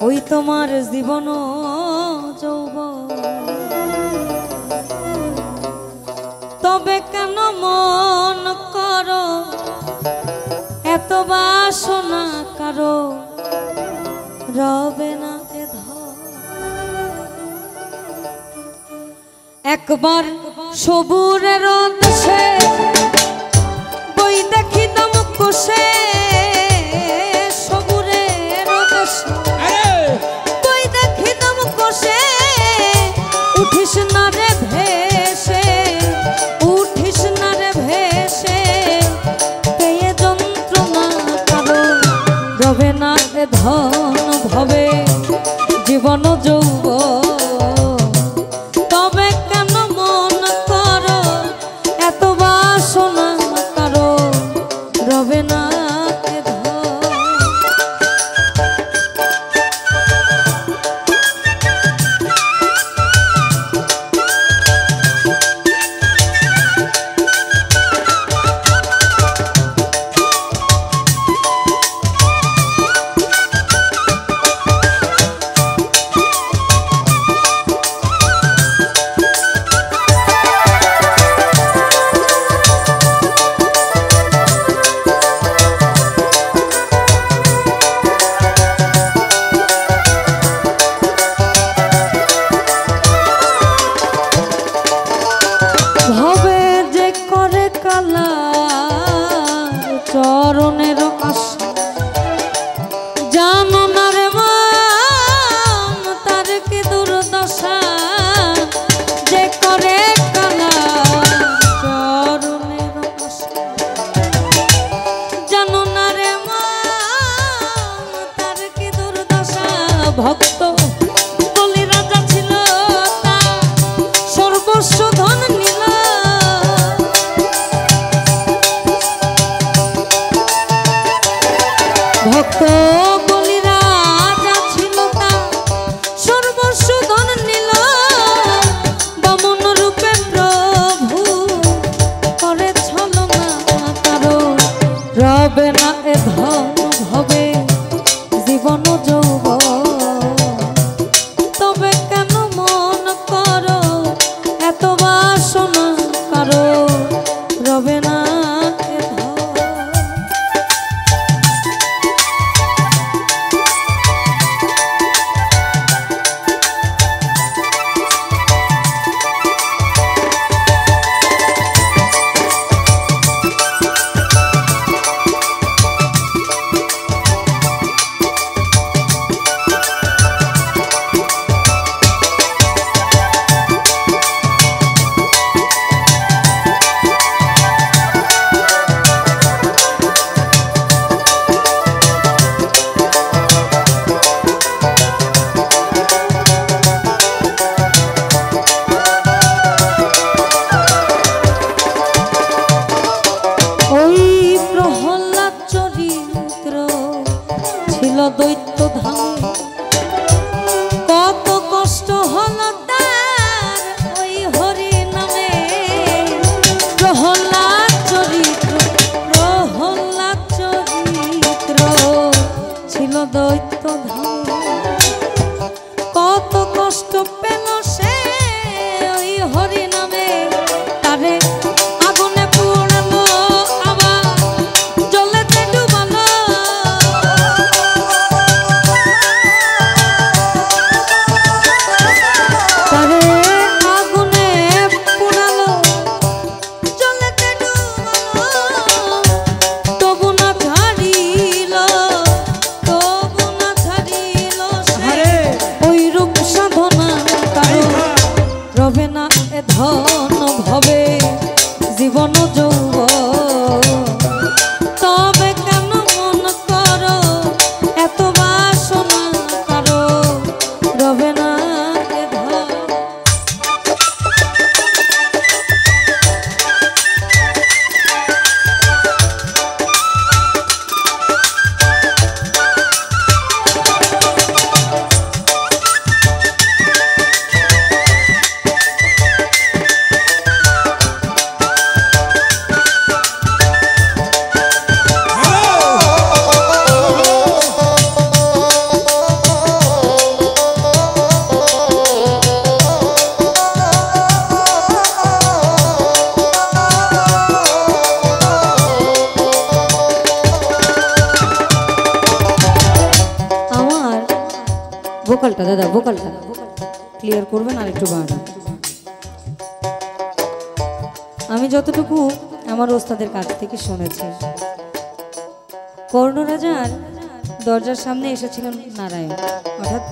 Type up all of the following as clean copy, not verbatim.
ওই তোমার জীবন যৌবন, তবে কেন মন করো এত বাসনা কারো রবে না এ ধন। একবার সবুরের দেশে বই দেখি দম কোষে, সবুরের দেশে বই দেখি দম কোষে, উঠিস না রে ভেসে, উঠিস না রে ভেসে, পেয়ে যন্ত্রণা কারো রবে না এ ধন ভবে জীবন যৌবন। চরণের আশা জানো না রে মান, তার কি দুর্দশা যে করে কালা। চরণের আশা জানো না রে মান, তার কি দুর্দশা। ভক্ত বলি রাজা ছিল তার সর্বস্ব ধন নিল, ভক্ত বলি রাজা ছিল তার সর্বস্ব ধন নিল। বামন রূপে প্রভু করে ছলনা কারো রবে না এ ধন ভবে জীবন যৌবন। ভোকালটা দাদা, ভোকালটা ক্লিয়ার করবেন আর একটু বাড়ান। আমি যতটুকু আমার ওস্তাদের কাছ থেকে শুনেছি, কর্ণরাজার দরজার সামনে এসেছিলেন নারায়ণ, অর্থাৎ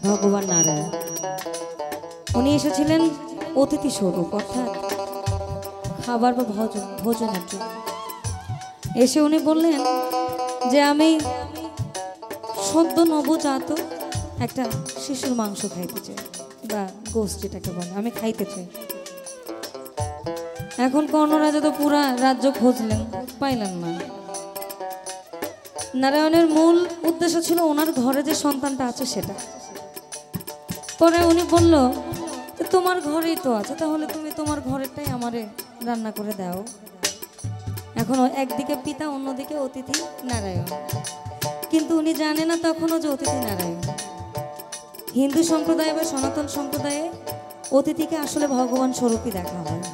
ভগবান নারায়ণ। উনি এসেছিলেন অতিথি স্বরূপ, অর্থাৎ খাবার বা ভোজনের জন্য। এসে উনি বললেন যে আমি সদ্য নবজাত একটা শিশুর মাংস খাইতে চাই, বা গোস্ত যেটাকে বলে, আমি খাইতে চাই। এখন কর্ণরাজা তো পুরা রাজ্য খুঁজলেন, পাইলেন না। নারায়ণের মূল উদ্দেশ্য ছিল ওনার ঘরে যে সন্তানটা আছে সেটা। পরে উনি বলল, তোমার ঘরেই তো আছে, তাহলে তুমি তোমার ঘরেরটাই আমারে রান্না করে দাও। এখন একদিকে পিতা, অন্যদিকে অতিথি নারায়ণ, কিন্তু উনি জানে না তখনও যে অতিথি নারায়ণ। হিন্দু সম্প্রদায় বা সনাতন সম্প্রদায়ে অতিথিকে আসলে ভগবান স্বরূপই দেখা হয়।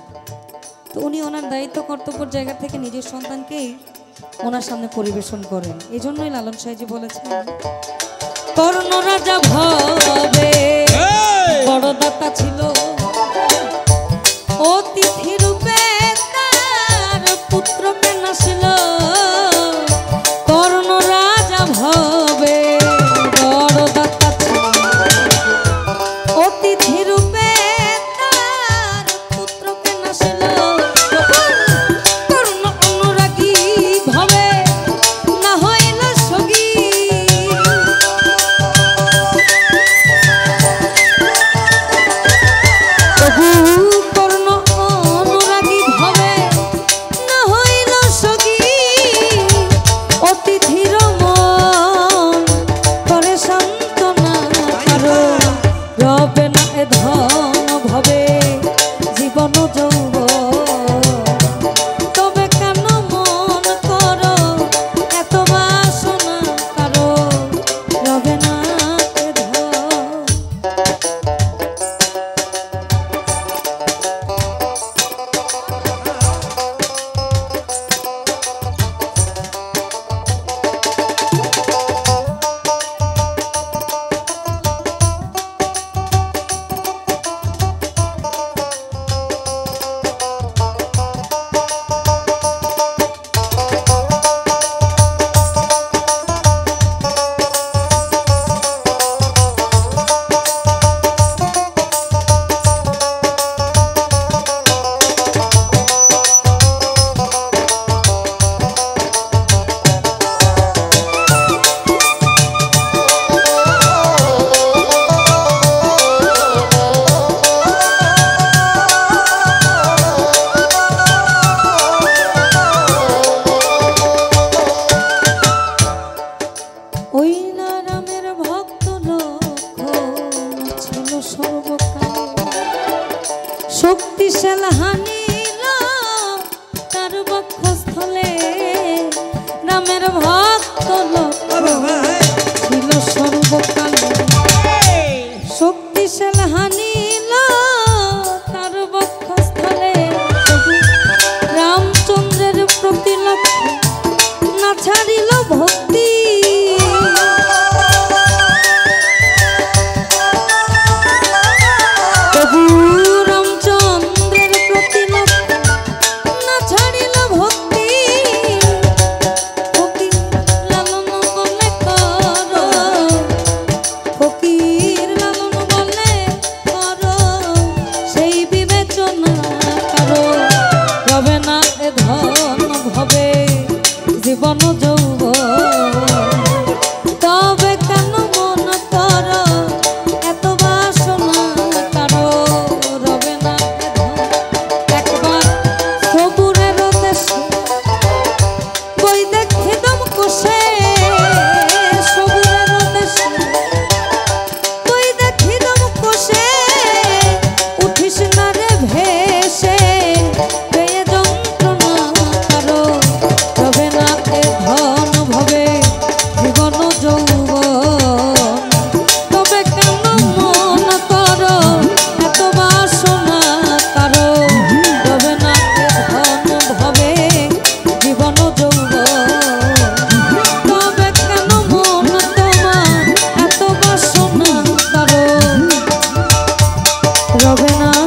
তো উনি ওনার দায়িত্ব কর্তব্যের জায়গা থেকে নিজের সন্তানকেই ওনার সামনে পরিবেশন করেন। এই জন্যই লালন সাইজি বলেছেন, কর্ণরাজা ভবে বড় দাতা ছিল, অতিথি রূপে তার পুত্রকে নাসিল। কর্ণরাজা ভবে বড় দাতা ছিল, অতিথি রূপে তার পুত্রকে নাসিল। কর্ণ অনুরাগী ভবে না হইল সগী, কর্ণ অনুরাগী ভবে না হইল সগী। অতিথির মন করে সান্ত্বনা, কারো রবে না এ ধন ভবে জীবন যৌবন। তবে কেন মন করো এত বাসনা, কারো রবে না এ ধন। ওই না রামের ভক্ত লক্ষণ ছিল সর্বকালে, শক্তিশাল হানিল তার বক্ষস্থলে। রামের ভক্ত লক্ষণ ছিল সর্বকালে, শক্তিশাল হানিল তার বক্ষস্থলে। রামচন্দ্রের প্রতি লক্ষ্য না ছাড়িল ভক্তি, রামচন্দ্রের প্রতি লক্ষ্য না ছাড়িল ভক্তি। ফকির লালন বলে কর, ফকির লালন বলে কর রবে না